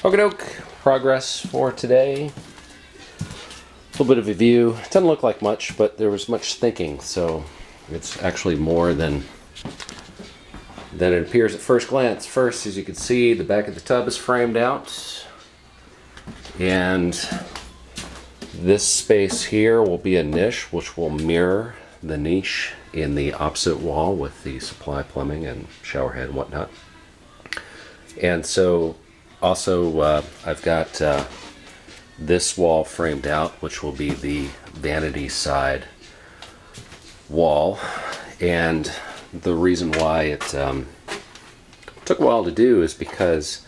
Okie doke, progress for today. A little bit of a view. It doesn't look like much, but there was much thinking, so it's actually more than it appears at first glance. First, as you can see, the back of the tub is framed out, and this space here will be a niche which will mirror the niche in the opposite wall with the supply plumbing and shower head and whatnot. And so also I've got this wall framed out, which will be the vanity side wall. And the reason why it took a while to do is because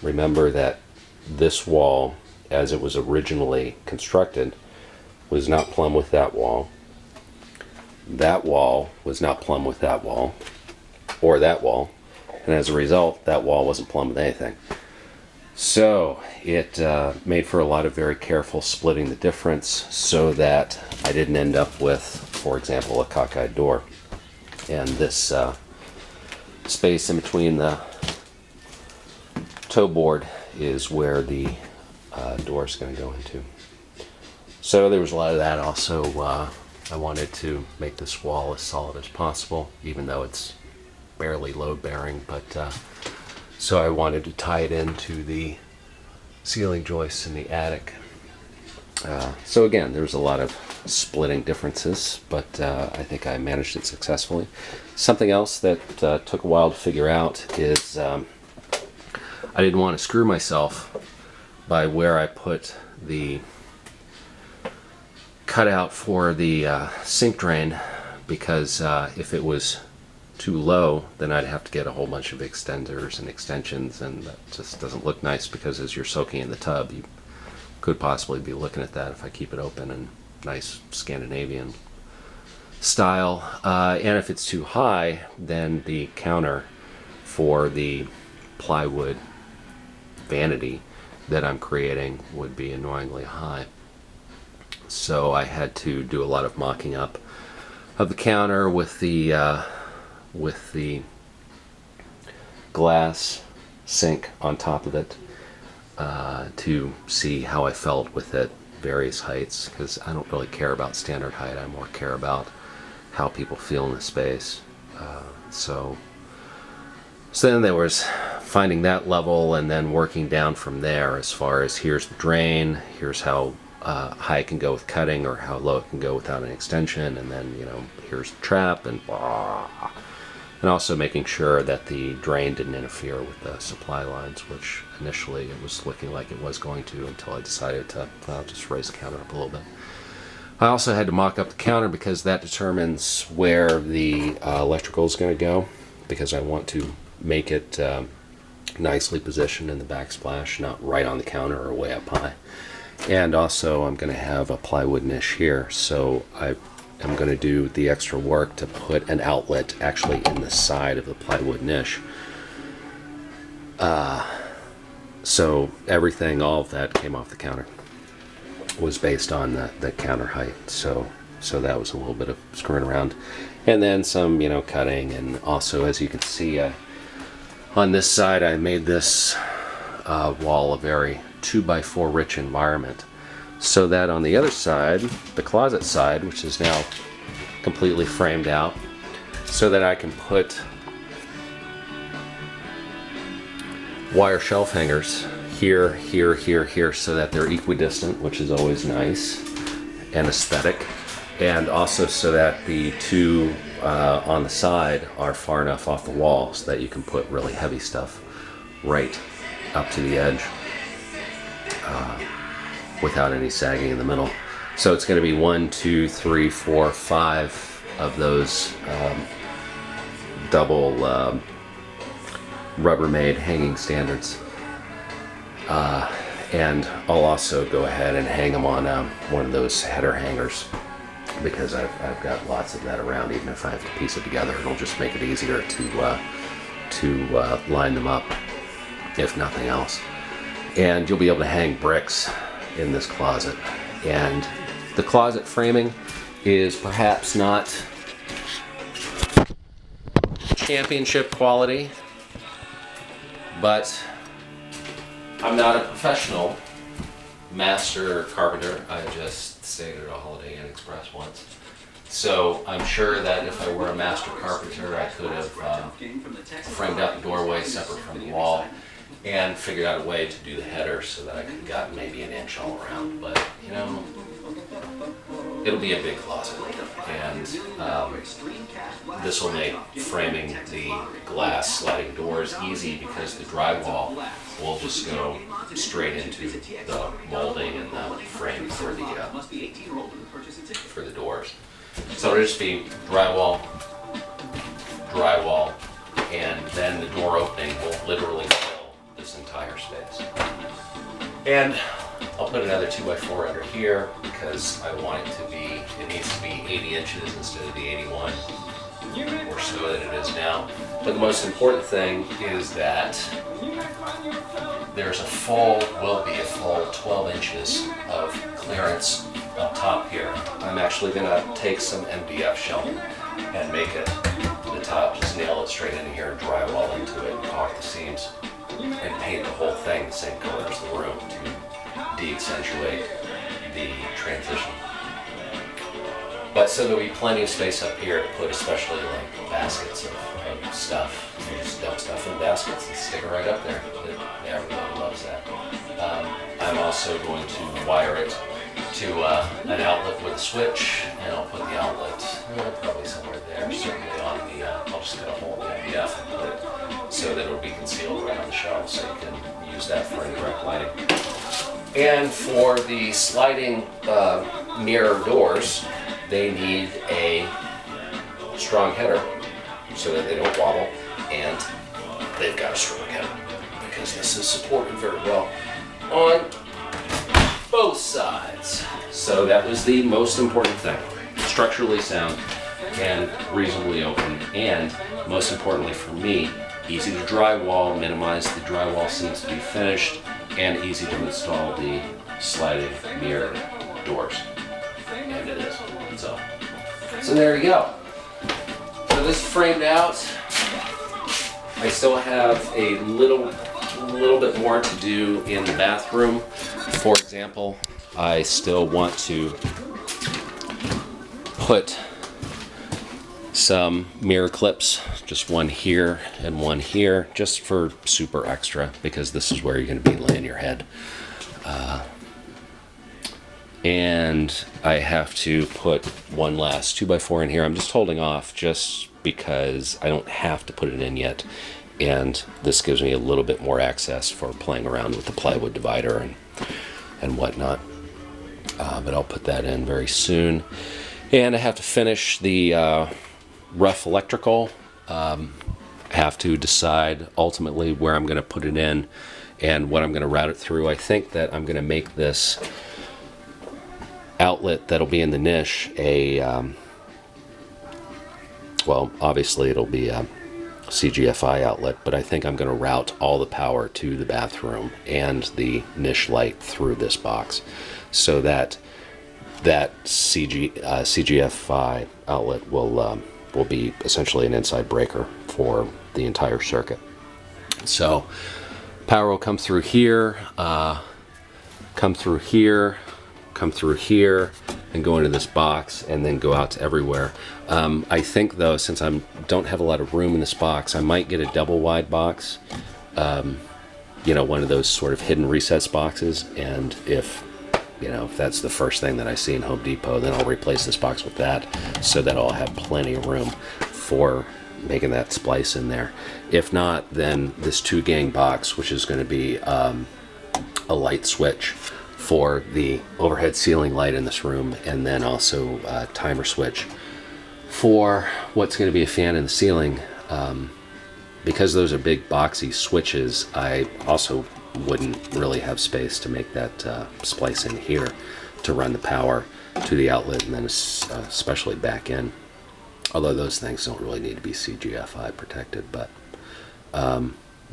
remember that this wall, as it was originally constructed, was not plumb with that wall. That wall was not plumb with that wall, or that wall. And as a result, that wall wasn't plumb with anything. So it made for a lot of very careful splitting the difference so that I didn't end up with, for example, a cockeyed door. And this space in between the toe board is where the door is going to go into. So there was a lot of that. Also, I wanted to make this wall as solid as possible, even though it's barely load bearing, but so I wanted to tie it into the ceiling joists in the attic. So again, there was a lot of splitting differences, but I think I managed it successfully. Something else that took a while to figure out is I didn't want to screw myself by where I put the cutout for the sink drain, because if it was too low, then I'd have to get a whole bunch of extenders and extensions, and that just doesn't look nice, because as you're soaking in the tub, you could possibly be looking at that if I keep it open and nice Scandinavian style. And if it's too high, then the counter for the plywood vanity that I'm creating would be annoyingly high. So I had to do a lot of mocking up of the counter with the glass sink on top of it to see how I felt with it, various heights, because I don't really care about standard height. I more care about how people feel in the space. So then there was finding that level and then working down from there, as far as here's the drain, here's how high it can go with cutting, or how low it can go without an extension, and then, you know, here's the trap, and blah. And also making sure that the drain didn't interfere with the supply lines, which initially it was looking like it was going to, until I decided to just raise the counter up a little bit. I also had to mock up the counter, because that determines where the electrical is going to go, because I want to make it nicely positioned in the backsplash, not right on the counter or way up high. And also I'm going to have a plywood niche here, so I'm going to do the extra work to put an outlet actually in the side of the plywood niche. So everything, all of that came off the counter, was based on the counter height. So that was a little bit of screwing around, and then some, you know, cutting. And also, as you can see, on this side, I made this wall a very 2x4 rich environment, so that on the other side, the closet side, which is now completely framed out, so that I can put wire shelf hangers here, here, here, here, so that they're equidistant, which is always nice and aesthetic, and also so that the two on the side are far enough off the wall so that you can put really heavy stuff right up to the edge without any sagging in the middle. So it's going to be 1, 2, 3, 4, 5 of those double Rubbermaid hanging standards. And I'll also go ahead and hang them on one of those header hangers, because I've got lots of that around. Even if I have to piece it together, it'll just make it easier to line them up, if nothing else. And you'll be able to hang bricks in this closet. And the closet framing is perhaps not championship quality, But I'm not a professional master carpenter. I just stayed at a Holiday Inn Express once. So I'm sure that if I were a master carpenter, I could have framed out the doorway separate from the wall and figured out a way to do the header so that I could have gotten maybe an inch all around. But, you know, it'll be a big closet. And this will make framing the glass sliding doors easy because the drywall will just go straight into the molding and the frame for the doors. So it'll just be drywall, drywall, and then the door opening will literally fill this entire space. And I'll put another 2x4 under here because I want it to be, it needs to be 80 inches instead of the 81 or so that it is now. But the most important thing is that there's will be a full 12 inches of clearance up top here. I'm actually going to take some MDF shelving and make it the top, just nail it straight in here and drywall into it and caulk the seams and paint the whole thing the same color as the room to de-accentuate the transition. But so there'll be plenty of space up here to put especially like baskets of stuff. You just dump stuff in baskets and stick it right up there. Everybody loves that. I'm also going to wire it to an outlet with a switch, and I'll put the outlet probably somewhere there, certainly on the, I'll just cut a hole in the MDF and put it so that it'll be concealed right on the shelf so you can use that for indirect lighting. And for the sliding mirror doors, they need a strong header so that they don't wobble, and they've got a strong header because this is supported very well on both sides. So that was the most important thing. Structurally sound and reasonably open, and most importantly for me, easy to drywall, minimize the drywall seams to be finished, and easy to install the sliding mirror doors. And it is. So there you go. So this is framed out. I still have a little bit more to do in the bathroom. For example, I still want to put some mirror clips, just one here and one here, just for super extra, because this is where you're going to be laying your head. And I have to put one last 2x4 in here. I'm just holding off just because I don't have to put it in yet, and this gives me a little bit more access for playing around with the plywood divider and whatnot. But I'll put that in very soon. And I have to finish the rough electrical. Have to decide ultimately where I'm going to put it in and what I'm going to route it through. I think that I'm going to make this outlet that'll be in the niche well, obviously it'll be a CGFI outlet, but I think I'm going to route all the power to the bathroom and the niche light through this box, so that CGFI outlet will be essentially an inside breaker for the entire circuit. So power will come through here, come through here, come through here, and go into this box, and then go out to everywhere. I think though, since I don't have a lot of room in this box, I might get a double wide box, you know, one of those sort of hidden recess boxes, and if that's the first thing that I see in Home Depot, then I'll replace this box with that, so that I'll have plenty of room for making that splice in there. If not, then this 2-gang box, which is going to be a light switch for the overhead ceiling light in this room, and then also a timer switch for what's going to be a fan in the ceiling. Because those are big boxy switches, I also wouldn't really have space to make that splice in here to run the power to the outlet and then especially back in. Although those things don't really need to be CGFI protected, but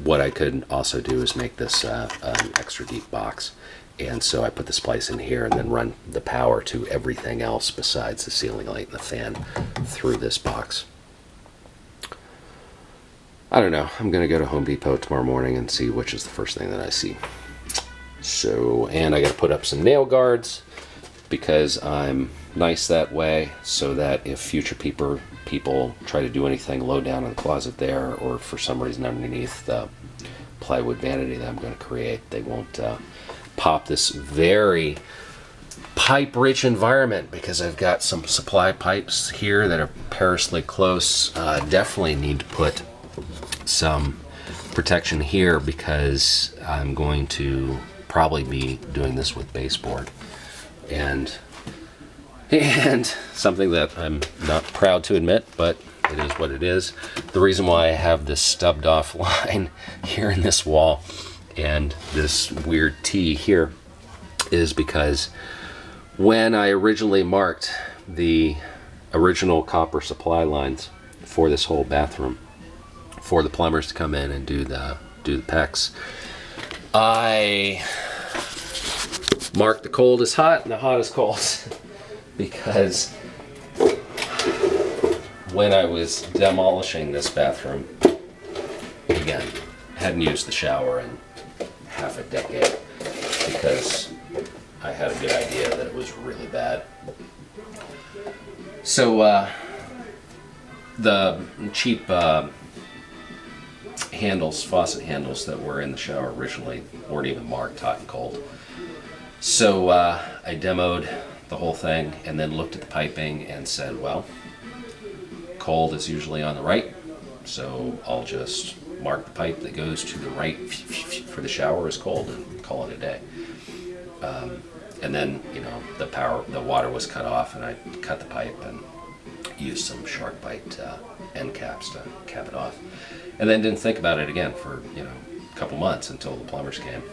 what I could also do is make this an extra deep box. And so I put the splice in here and then run the power to everything else besides the ceiling light and the fan through this box. I don't know. I'm going to go to Home Depot tomorrow morning and see which is the first thing that I see. So, and I got to put up some nail guards because I'm nice that way, so that if future people try to do anything low down in the closet there, or for some reason underneath the plywood vanity that I'm going to create, they won't pop this very pipe-rich environment, because I've got some supply pipes here that are perilously close. Definitely need to put some protection here, because I'm going to probably be doing this with baseboard, and something that I'm not proud to admit, but it is what it is. The reason why I have this stubbed off line here in this wall and this weird T here is because when I originally marked the original copper supply lines for this whole bathroom for the plumbers to come in and do the PEX, I marked the cold as hot and the hot as cold because when I was demolishing this bathroom, again, hadn't used the shower in half a decade because I had a good idea that it was really bad. So the cheap handles, faucet handles that were in the shower originally weren't even marked hot and cold. So I demoed the whole thing and then looked at the piping and said, well, cold is usually on the right, so I'll just mark the pipe that goes to the right for the shower as cold and call it a day. And then, you know, the water was cut off, and I cut the pipe and used some shark bite end caps to cap it off. And then didn't think about it again for, you know, a couple months until the plumbers came,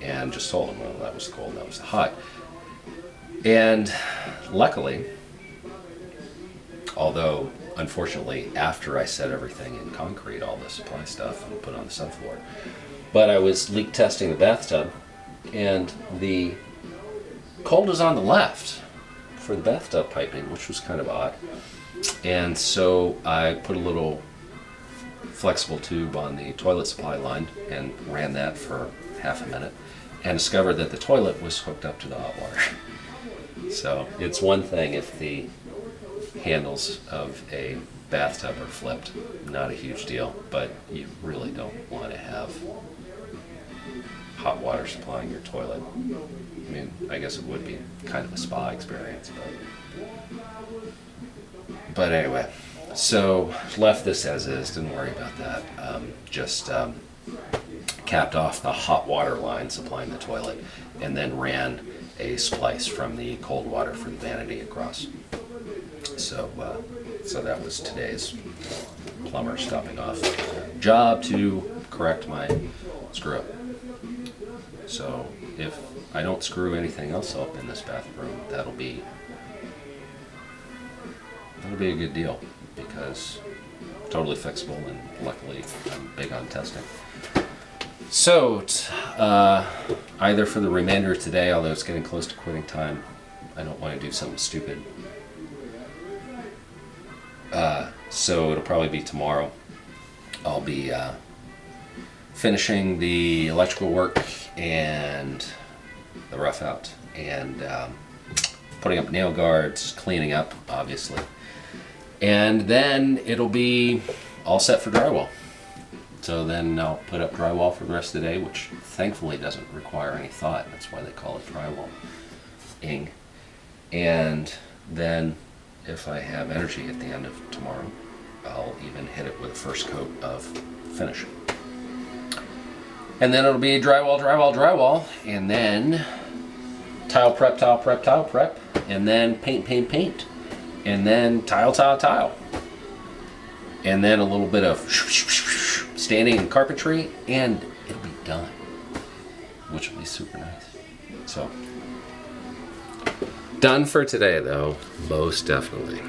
and just told them, well, that was the cold, that was the hot. And luckily, although unfortunately after I set everything in concrete, all the supply stuff, and put on the subfloor, but I was leak testing the bathtub, and the cold is on the left for the bathtub piping, which was kind of odd. And so I put a little flexible tube on the toilet supply line and ran that for half a minute, and discovered that the toilet was hooked up to the hot water. So it's one thing if the handles of a bathtub are flipped, not a huge deal, but you really don't want to have hot water supplying your toilet. I mean, I guess it would be kind of a spa experience, but anyway, so left this as is, didn't worry about that. Just capped off the hot water line supplying the toilet, and then ran a splice from the cold water for the vanity across. So that was today's plumber stopping off job to correct my screw up. So if I don't screw anything else up in this bathroom, that'll be a good deal, because totally fixable, and luckily I'm big on testing. So either for the remainder of today, although it's getting close to quitting time, I don't want to do something stupid. So it'll probably be tomorrow. I'll be finishing the electrical work and the rough out, and putting up nail guards, cleaning up, obviously. And then it'll be all set for drywall. So then I'll put up drywall for the rest of the day, which thankfully doesn't require any thought. That's why they call it drywall-ing. And then if I have energy at the end of tomorrow, I'll even hit it with a first coat of finish. And then it'll be drywall, drywall, drywall, and then tile prep, tile prep, tile prep, and then paint, paint, paint, and then tile, tile, tile. And then a little bit of standing and carpentry, and it'll be done, which will be super nice. So, done for today though, most definitely.